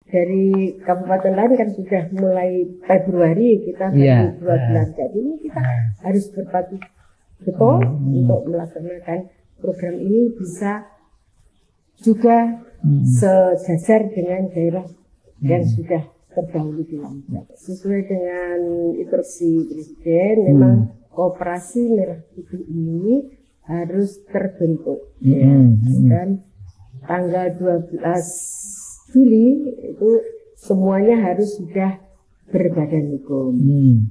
dari kabupaten lain kan sudah mulai Februari, kita baru 2 bulan. Jadi ini kita harus berpadu betul untuk melaksanakan program ini bisa juga sejajar dengan daerah yang sudah terdahulu dilakukan. Sesuai dengan instruksi Presiden, memang Koperasi Merah Putih ini harus terbentuk. Dan tanggal 12 Juli itu semuanya harus sudah berbadan hukum.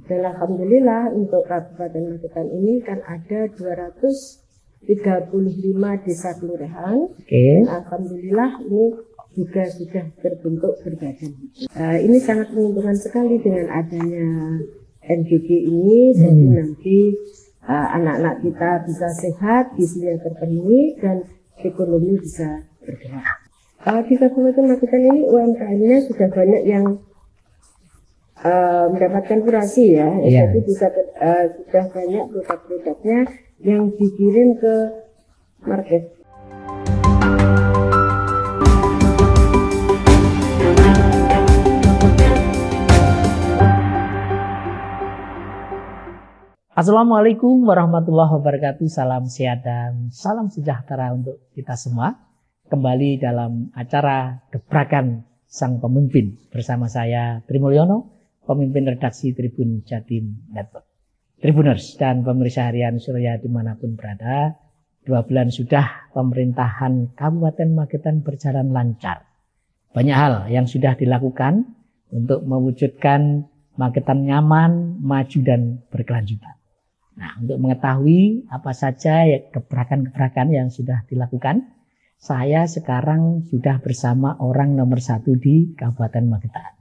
Dan alhamdulillah untuk Kabupaten Magetan ini kan ada 235 desa kelurahan. Dan alhamdulillah ini juga sudah terbentuk berbadan hukum. Ini sangat menguntungkan sekali dengan adanya NGG ini. Jadi nanti anak-anak kita bisa sehat, gizinya terpenuhi, dan ekonomi bisa bergerak. Di Kabupaten Magetan ini UMKM-nya sudah banyak yang mendapatkan kurasi ya. Jadi bisa sudah banyak produk-produknya yang dikirim ke market. Assalamualaikum warahmatullahi wabarakatuh. Salam sehat dan salam sejahtera untuk kita semua. Kembali dalam acara Gebrakan Sang Pemimpin bersama saya Tri Mulyono, pemimpin redaksi Tribun Jatim Network. Tribuners dan pemirsa harian Surya dimanapun berada, 2 bulan sudah pemerintahan Kabupaten Magetan berjalan lancar. Banyak hal yang sudah dilakukan untuk mewujudkan Magetan nyaman, maju dan berkelanjutan. Nah, untuk mengetahui apa saja gebrakan-gebrakan yang sudah dilakukan, saya sekarang sudah bersama orang nomor 1 di Kabupaten Magetan.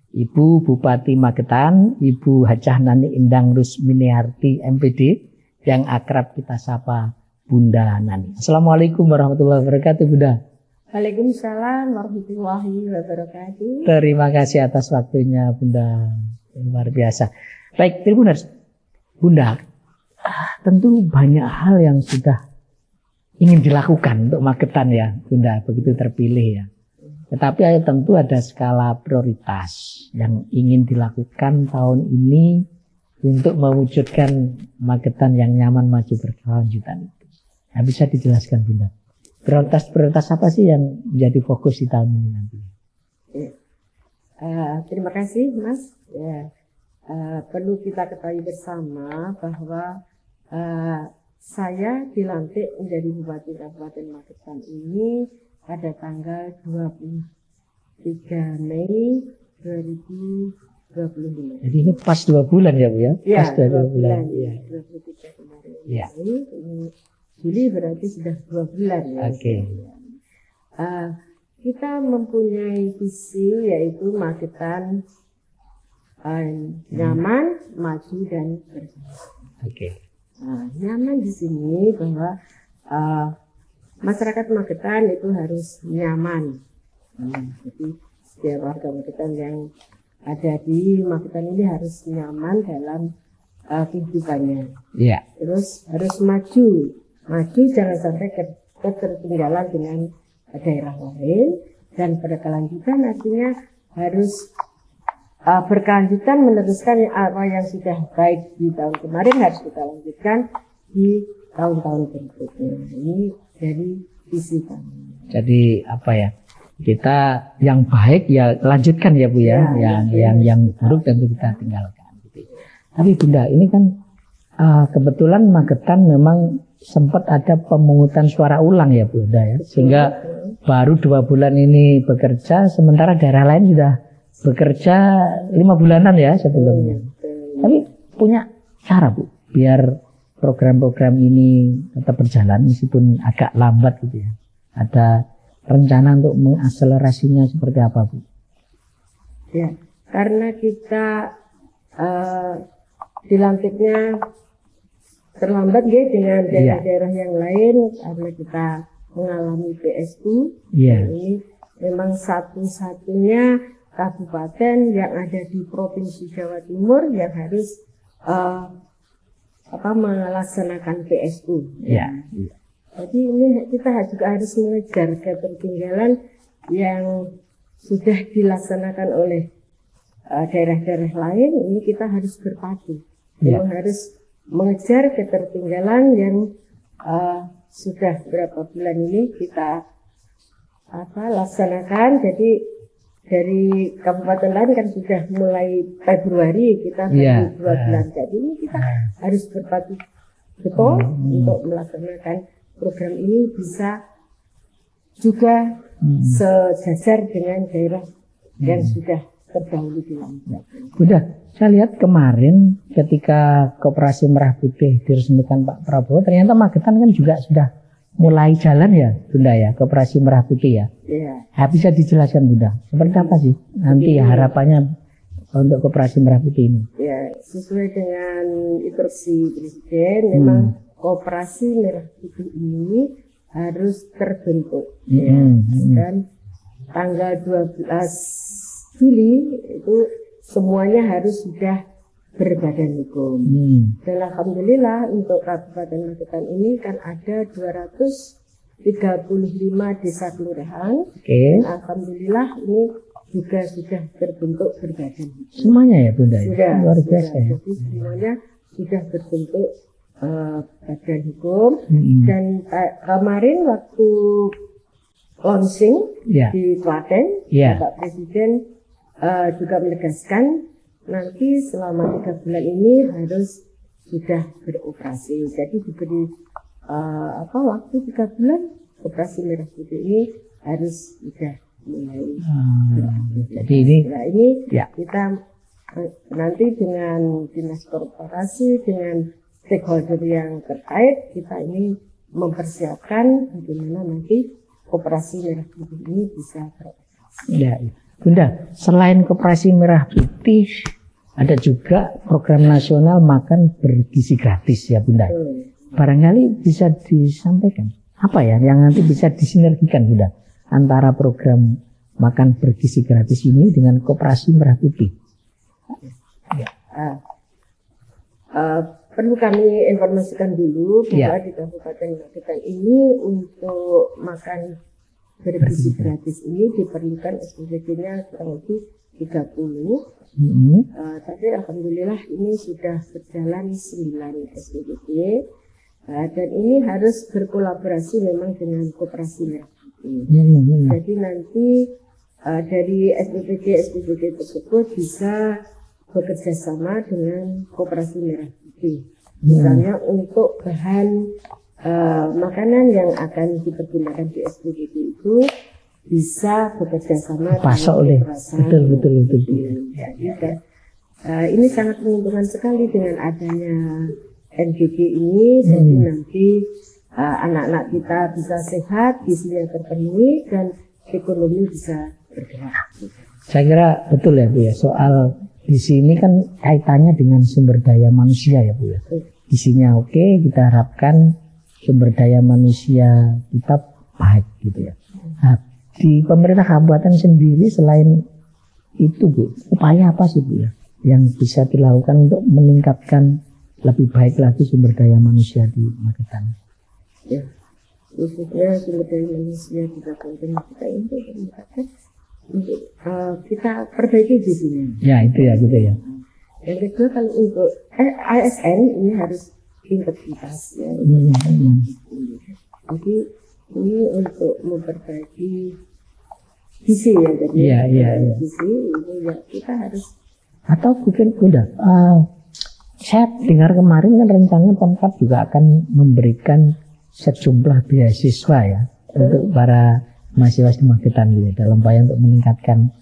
Ibu Bupati Magetan, Ibu Hajah Nani Indang Rusminiarti MPD, yang akrab kita sapa Bunda Nani. Assalamualaikum warahmatullahi wabarakatuh, Bunda. Waalaikumsalam warahmatullahi wabarakatuh. Terima kasih atas waktunya, Bunda. Luar biasa. Baik, Tribuners. Bunda, tentu banyak hal yang sudah ingin dilakukan untuk Magetan ya, Bunda, begitu terpilih ya. Tetapi tentu ada skala prioritas yang ingin dilakukan tahun ini untuk mewujudkan Magetan yang nyaman, maju, berkelanjutan. Nah, bisa dijelaskan, Bunda? Prioritas-prioritas apa sih yang menjadi fokus di tahun ini nanti? Terima kasih, Mas. Perlu kita ketahui bersama bahwa saya dilantik menjadi Bupati Kabupaten Magetan ini pada tanggal 23 Mei 2025. Jadi ini pas 2 bulan ya, Bu ya? Ya, pas 2 bulan. Ya. 23 kemarin. Ya. Ini Juli berarti sudah 2 bulan ya. Oke. Kita mempunyai visi yaitu Magetan nyaman, maju dan berkelanjutan. Nyaman di sini bahwa masyarakat Magetan itu harus nyaman. Jadi setiap warga Magetan yang ada di Magetan ini harus nyaman dalam kehidupannya. Terus harus maju jangan sampai ketertinggalan dengan daerah lain, dan berkelanjutan artinya harus berkelanjutan meneruskan apa yang sudah baik di tahun kemarin harus kita lanjutkan di tahun-tahun berikutnya. Ini dari visi kami. Jadi apa ya? Kita yang baik ya lanjutkan ya, Bu ya. Yang buruk tentu kita tinggalkan. Gitu. Tapi Bunda, ini kan kebetulan Magetan memang sempat ada pemungutan suara ulang ya, Bunda ya. Sehingga baru 2 bulan ini bekerja, sementara daerah lain sudah bekerja 5 bulanan ya sebelumnya. Tapi punya cara, Bu, biar program-program ini tetap berjalan meskipun agak lambat gitu ya. Ada rencana untuk mengakselerasinya seperti apa, Bu? Ya, karena kita dilantiknya terlambat ya dengan daerah-daerah yang lain, karena kita mengalami PSU. Ini memang satu-satunya kabupaten yang ada di Provinsi Jawa Timur yang harus melaksanakan PSU. Jadi ini kita juga harus mengejar ketertinggalan yang sudah dilaksanakan oleh daerah-daerah lain, ini kita harus berpadu. Memang harus mengejar ketertinggalan yang sudah berapa bulan ini kita laksanakan. Jadi dari kabupaten lain kan sudah mulai Februari, kita baru 2 bulan. Jadi ini kita harus berpadu betul untuk melaksanakan program ini bisa juga sejajar dengan daerah yang sudah terdahulu dilakukan. Bunda, saya lihat kemarin ketika Koperasi Merah Putih diresmikan Pak Prabowo, ternyata Magetan kan juga sudah mulai jalan ya, Bunda ya, Koperasi Merah Putih ya. Iya. Nah, bisa dijelaskan Bunda, seperti apa sih nanti harapannya untuk Koperasi Merah Putih ini? Ya, sesuai dengan instruksi Presiden, memang Koperasi Merah Putih ini harus terbentuk. Dan tanggal 12 Juli itu semuanya harus sudah berbadan hukum. Dan alhamdulillah untuk Kabupaten Magetan ini kan ada 235 desa kelurahan. Dan alhamdulillah ini juga sudah terbentuk berbadan hukum. Semuanya ya Bunda? Sudah. Luar biasa ya. Jadi semuanya sudah berbentuk badan hukum. Dan kemarin waktu launching di Klaten, Bapak Presiden juga menegaskan nanti selama 3 bulan ini harus sudah beroperasi. Jadi diberi waktu 3 bulan Koperasi Merah Putih ini harus sudah mulai beroperasi. Jadi ini kita nanti dengan dinas korporasi, dengan stakeholder yang terkait, kita ini mempersiapkan bagaimana nanti Koperasi Merah Putih ini bisa beroperasi. Ya. Bunda, selain Koperasi Merah Putih, ada juga program nasional makan bergizi gratis ya Bunda. Barangkali bisa disampaikan apa ya yang nanti bisa disinergikan Bunda antara program makan bergizi gratis ini dengan Koperasi Merah Putih. Perlu kami informasikan dulu bahwa di Kabupaten Magetan ini untuk makan bergizi gratis ini diperlukan SPPT-nya kurang lebih 30. Tapi alhamdulillah ini sudah berjalan 9 SPPT. Dan ini harus berkolaborasi memang dengan Koperasi Merah Putih. Jadi nanti dari SPPT tersebut bisa bekerja sama dengan Koperasi Merah Putih. Misalnya untuk bahan makanan yang akan dipergunakan di SPPT itu bisa bekerja sama oleh betul. Ini sangat menguntungkan sekali dengan adanya NGG ini. Jadi nanti anak-anak kita bisa sehat, gizinya terpenuhi, dan ekonomi bisa bergerak. Saya kira betul ya Bu ya, soal gizi ini kan kaitannya dengan sumber daya manusia ya Bu ya. Gizinya oke, kita harapkan sumber daya manusia kita baik gitu ya. Nah, di pemerintah kabupaten sendiri selain itu Bu, upaya apa sih Bu ya yang bisa dilakukan untuk meningkatkan lebih baik lagi sumber daya manusia di Magetan? Ya, khususnya sumber daya manusia di Kabupaten kita ini meningkatkan untuk kita perbaiki gizinya. Ya itu ya gitu ya. Yang kedua kalau untuk ASN ini harus integritas ya. Jadi ini untuk memperbaiki gizi ya, jadi gizi itu ya kita harus. Atau mungkin udah saya dengar kemarin kan rencananya Pemkab juga akan memberikan sejumlah beasiswa ya untuk para mahasiswa di Magetan gitu dalam upaya untuk meningkatkan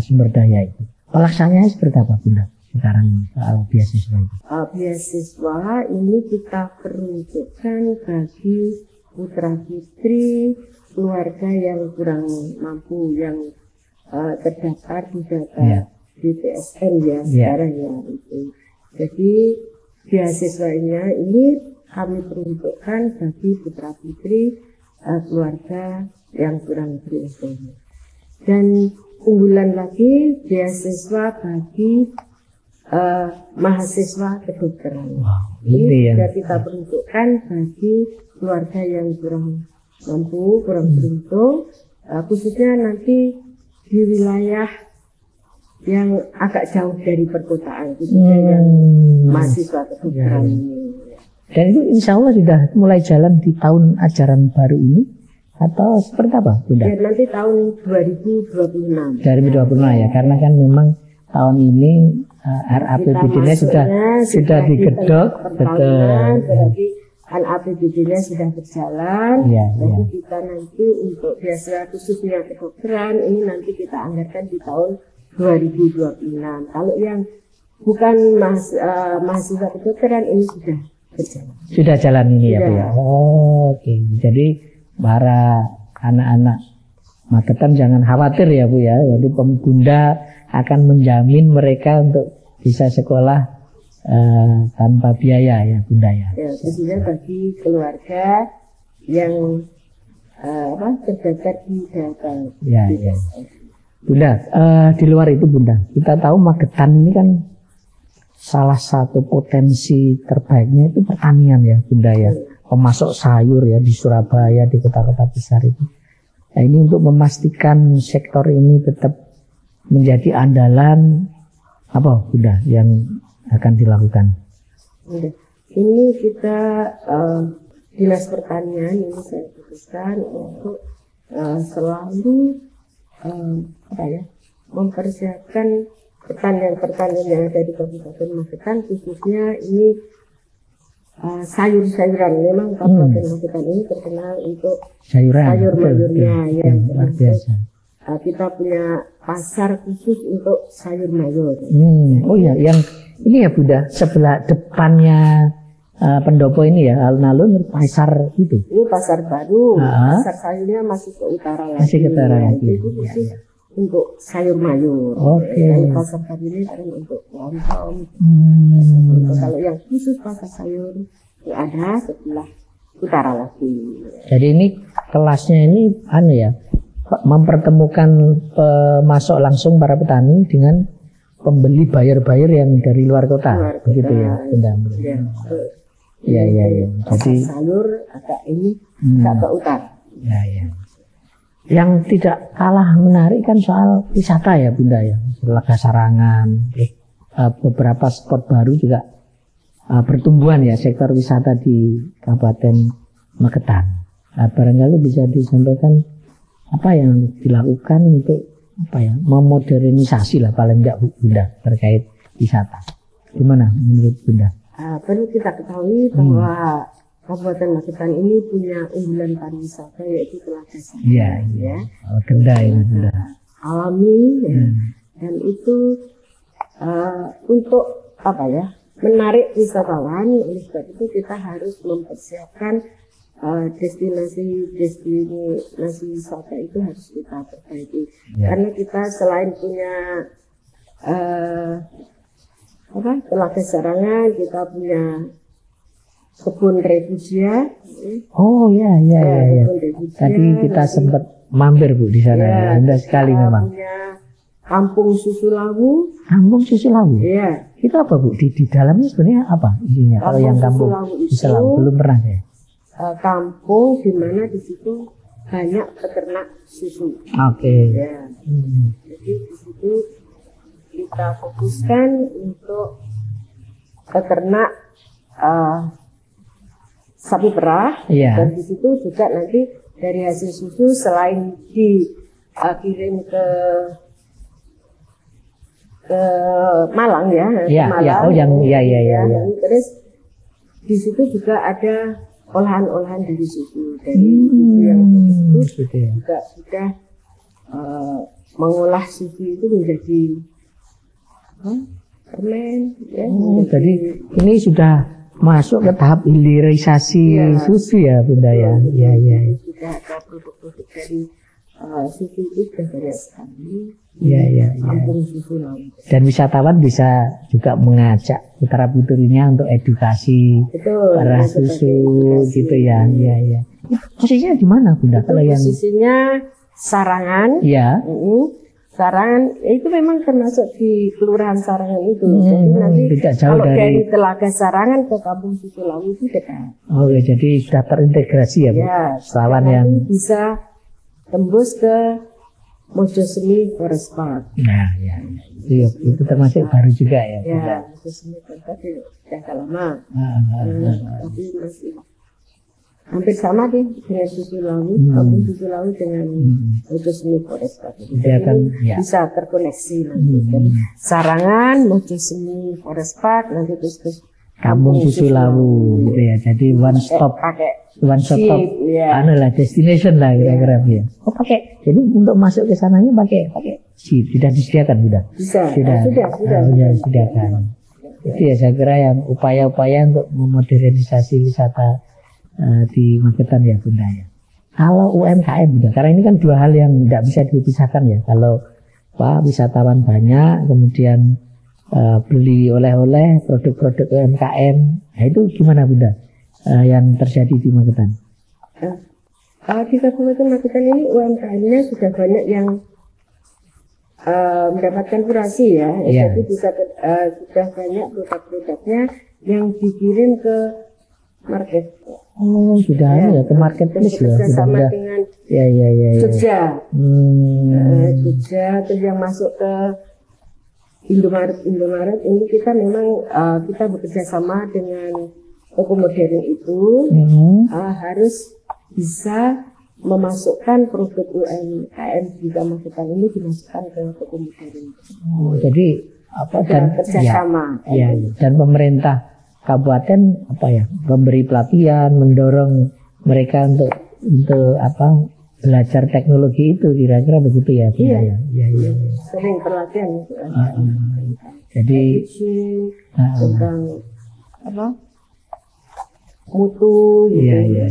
sumber daya itu. Pelaksanaannya seperti apa Bunda sekarang soal beasiswa itu? Beasiswa ini kita peruntukkan bagi putra putri keluarga yang kurang mampu, yang terdaftar di data BPSN ya sekarang ya itu. Jadi beasiswanya ini kami peruntukkan bagi putra putri keluarga yang kurang beruntung. Dan unggulan lagi beasiswa bagi mahasiswa kedokteran. Ini sudah kita peruntukkan bagi keluarga yang kurang mampu, kurang beruntung, khususnya nanti di wilayah yang agak jauh dari perkotaan, khususnya yang mahasiswa kedokteran ini. Dan itu insya Allah sudah mulai jalan di tahun ajaran baru ini atau seperti apa, Bunda? Ya, nanti tahun 2026. 2026 ya, karena kan memang tahun ini RAPBD-nya sudah digedok, betul. Berarti kan APBD-nya sudah berjalan. Ya, jadi kita nanti untuk biasa khususnya kedokteran ini nanti kita anggarkan di tahun 2026. Kalau yang bukan mahasiswa kedokteran ini sudah berjalan. Sudah jalan ini ya Bu ya. Oh, oke. Jadi para anak-anak Magetan jangan khawatir ya Bu ya. Jadi Bunda akan menjamin mereka untuk bisa sekolah tanpa biaya ya Bunda ya. Ya, tentunya bagi keluarga yang terdaftar di data. Ya, ya. Bunda, di luar itu Bunda, kita tahu Magetan ini kan salah satu potensi terbaiknya itu pertanian ya Bunda ya. Pemasok sayur ya di Surabaya, di kota-kota besar itu. Nah ini untuk memastikan sektor ini tetap menjadi andalan, apa Bunda yang akan dilakukan? Ini kita Dinas Pertanian ini saya putuskan untuk selalu mempersiapkan pertanian yang ada di Kabupaten Magetan, khususnya ini sayur-sayuran. Memang Kabupaten Magetan ini terkenal untuk sayur-mayurnya yang luar biasa. Kita punya pasar khusus untuk sayur mayur. Oh ya, yang ini ya Bunda, sebelah depannya pendopo ini ya, alun-alun pasar itu. Ini pasar baru, pasar sayurnya masih ke utara lagi. Masih ke utara lagi. Itu khusus untuk sayur mayur. Oke. Pasar baru ini kan untuk lontong. Kalau yang khusus pasar sayur itu ada sebelah utara lagi. Jadi ini kelasnya ini ya, mempertemukan pemasok langsung para petani dengan pembeli buyer yang dari luar kota, begitu ya, Bunda. Ya. Jadi sayur agak ini agak ke utara. Ya. Yang tidak kalah menarik kan soal wisata ya Bunda ya, Telaga Sarangan, beberapa spot baru juga pertumbuhan ya sektor wisata di Kabupaten Magetan. Nah, barangkali bisa disampaikan apa yang dilakukan untuk memodernisasi lah paling enggak Bunda terkait wisata. Gimana menurut Bunda? Perlu kita ketahui bahwa Kabupaten Magetan ini punya unggulan pariwisata yaitu Telaga Sarangan. Iya. Kendal ini Bunda. Alami ya. Dan itu untuk menarik wisatawan. Oleh sebab itu kita harus mempersiapkan destinasi wisata itu harus kita perbaiki. Karena kita selain punya Telaga Sarangan, kita punya kebun refugia. Oh ya. Tadi kita sempat mampir Bu di sana. Indah sekali memang. Punya Kampung Susu Lawu. Kampung Susu Lawu. Iya. Itu apa Bu? Di dalamnya sebenarnya apa isinya? Kalau yang Kampung Susu Lawu belum pernah ya. Kampung di mana di situ banyak peternak susu. Oke. Ya. Jadi di situ kita fokuskan untuk peternak sapi perah. Dan di situ juga nanti dari hasil susu selain dikirim ke Malang ya. Malang. Terus di situ juga ada olahan-olahan dari susu, yang itu juga sudah mengolah susu itu menjadi permen. Ya, jadi ini sudah masuk ke tahap hilirisasi susu ya Bunda ya. Iya. Sudah ada produk-produk dari susu itu sudah banyak sekali. Iya. Kampung Susu Lawu. Dan wisatawan bisa juga mengajak putra-putrinya untuk edukasi para susu gitu ya. Iya. Posisinya di mana Bunda? Kalau yang posisinya Sarangan. Iya. Sarangan itu memang termasuk di Kelurahan Sarangan itu. Jadi nanti kalau dari Telaga Sarangan ke Kampung Susu Lawu itu dekat. Oh ya, jadi sudah terintegrasi ya Bu. Ya. Wisatawan yang bisa tembus ke Mojosemi Forest Park. Nah, ya. Itu termasuk baru juga ya. Ya, Mojosemi Forest Park sudah lama. Tapi masih hampir sama deh dengan Susu Lawu, kampung Susu Lawu dengan Mojosemi Forest Park. Bisa terkoneksi nanti. Jadi Sarangan, Mojosemi Forest Park, nanti terus kampung Susu Lawu gitu ya. Jadi one stop ya. Destination lah kira-kira ya. Oh pakai. Jadi untuk masuk ke sananya pakai jeep, tidak disediakan sudah. Sudah disediakan. Itu ya saya kira yang upaya-upaya untuk memodernisasi wisata di Magetan ya Bunda ya. Kalau UMKM Bunda, karena ini kan dua hal yang tidak bisa dipisahkan ya. Kalau wisatawan banyak, kemudian beli oleh-oleh produk-produk UMKM, nah itu gimana Bunda yang terjadi di Magetan? Di Kabupaten Magetan ini UMKM-nya sudah banyak yang mendapatkan kurasi ya. Jadi sudah banyak produk-produknya yang dikirim ke market. Oh sudah ya ke marketplace ya. Bersama dengan Jogja. Jogja terus yang masuk ke Indomaret ini kita memang kita bekerja sama dengan toko modern itu harus bisa memasukkan produk UMKM di Magetan ini dimasukkan ke toko modern. Jadi dan kerjasama. Dan pemerintah kabupaten memberi pelatihan, mendorong mereka untuk belajar teknologi itu kira-kira begitu ya Bu? Iya. Sering pelatihan. Jadi tentang mutu gitu. Iya.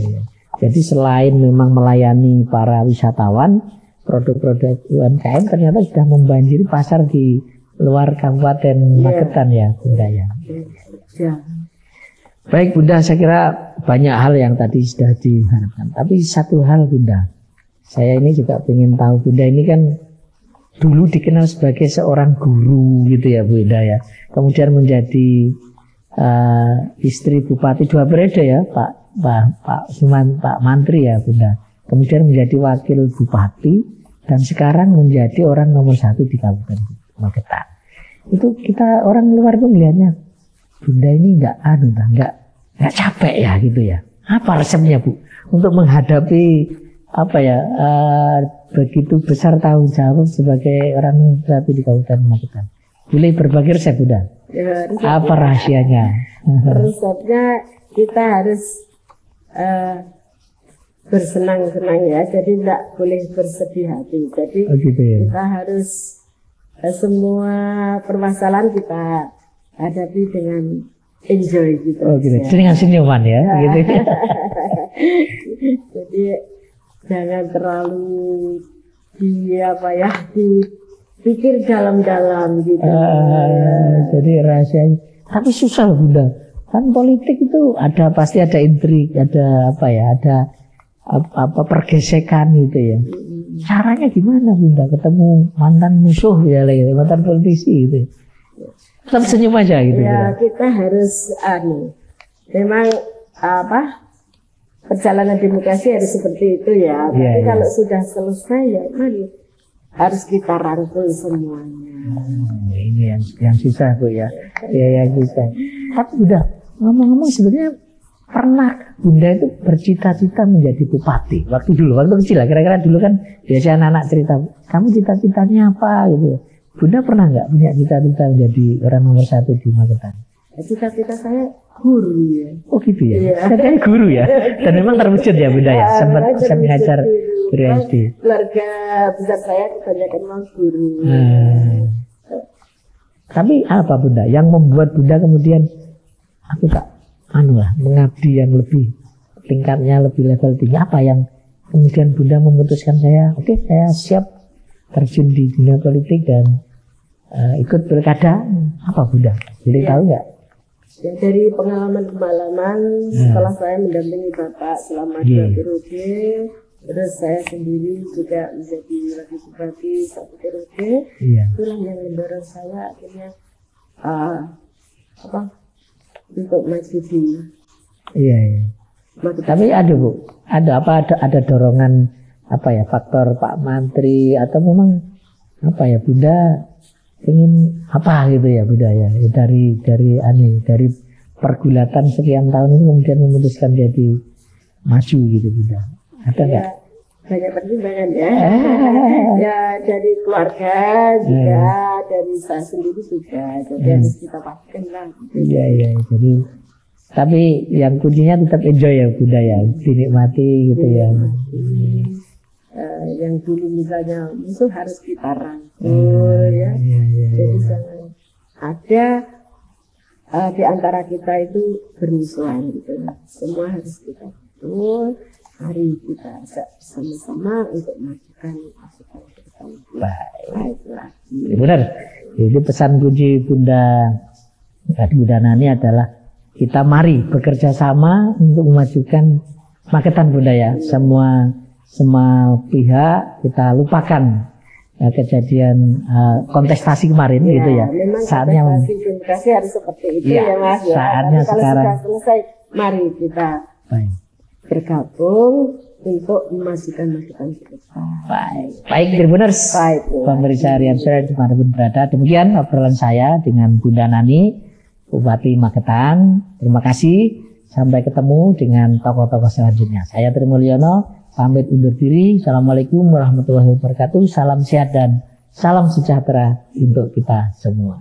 Jadi selain memang melayani para wisatawan, produk-produk UMKM ternyata sudah membanjiri pasar di luar Kabupaten Magetan ya Bunda ya. Baik Bunda, saya kira banyak hal yang tadi sudah diharapkan. Tapi satu hal Bunda, saya ini juga ingin tahu Bunda ini kan dulu dikenal sebagai seorang guru gitu ya Bunda ya. Kemudian menjadi istri bupati 2 periode ya Pak Mantri ya Bunda. Kemudian menjadi wakil bupati dan sekarang menjadi orang nomor 1 di Kabupaten Magetan. Itu kita orang luar tuh melihatnya Bunda ini nggak capek ya gitu ya. Apa resepnya Bu untuk menghadapi begitu besar tanggung jawab sebagai orang nomor 1 di Kabupaten Magetan? Boleh berbagi resep Bunda? Apa rahasianya? Resepnya kita harus bersenang-senang ya, jadi tidak boleh bersedih hati. Jadi kita harus semua permasalahan kita hadapi dengan enjoy gitu. Dengan senyuman ya. Gitu. Jadi jangan terlalu dipikir dalam-dalam gitu. Jadi rahasianya. Tapi susah Bunda. Kan politik itu pasti ada intrik, ada pergesekan gitu ya. Caranya gimana Bunda ketemu mantan musuh ya, mantan politisi gitu. Tetap senyum aja gitu. Ya, kita harus memang perjalanan demokrasi harus seperti itu ya. Tapi kalau sudah selesai ya mari harus kita rangkul semuanya. Ini yang susah Bu ya. Ya yang susah. Tapi udah ngomong-ngomong sebenarnya pernah Bunda itu bercita-cita menjadi bupati waktu kecil lah, kira-kira dulu kan biasa anak-anak cerita kamu cita-citanya apa gitu. Bunda pernah nggak punya cita-cita menjadi orang nomor 1 di Magetan? Cita-cita saya guru ya. Oh gitu ya. Saya guru ya. Dan memang terwujud ya Bunda ya. Sempat mengajar guru SD. Keluarga besar saya kebanyakan memang guru. Tapi apa Bunda yang membuat Bunda kemudian aku tak mengabdi yang lebih tingkatnya lebih level tinggi, apa yang kemudian Bunda memutuskan saya siap terjun di dunia politik dan ikut pilkada, apa Bunda? Boleh tahu nggak? Ya, dari pengalaman setelah saya mendampingi Bapak selama 2 periode, terus saya sendiri juga menjadi wakil bupati 1 periode, itulah yang mendorong saya akhirnya untuk maju di Tapi ada Bu, ada dorongan apa ya, faktor Pak Mantri atau memang apa ya, Bunda ingin apa gitu ya Bunda ya, dari pergulatan sekian tahun ini kemudian memutuskan jadi maju gitu Bunda, ada nggak? Banyak pertimbangan ya. Ya dari keluarga juga, dari saya sendiri juga, jadi harus kita pastikan lah. Iya, jadi tapi yang kuncinya tetap enjoy ya Bunda ya, dinikmati gitu ya. Yang dulu misalnya musuh harus kita rangkul ya. Jadi jangan ada di antara kita itu bermusuhan gitu. Semua harus kita betul. Mari kita bersama-sama untuk melakukan pasukan bersama. Baik lagi. Benar. Jadi pesan kunci Bunda Nani adalah kita mari bekerja sama untuk memajukan Magetan Bunda ya. Semua pihak kita lupakan kejadian kontestasi kemarin gitu ya. Saatnya kontestasi harus seperti itu ya Mas. Saatnya kalau sekarang. Sudah selesai, mari kita bergabung untuk memajukan Magetan ke depan. Baik Tribuners, pemirsa Harian Sore dimanapun berada. Demikian obrolan saya dengan Bunda Nani, Bupati Magetan. Terima kasih. Sampai ketemu dengan tokoh-tokoh selanjutnya. Saya Tri Mulyono, pamit undur diri. Assalamualaikum warahmatullahi wabarakatuh. Salam sehat dan salam sejahtera untuk kita semua.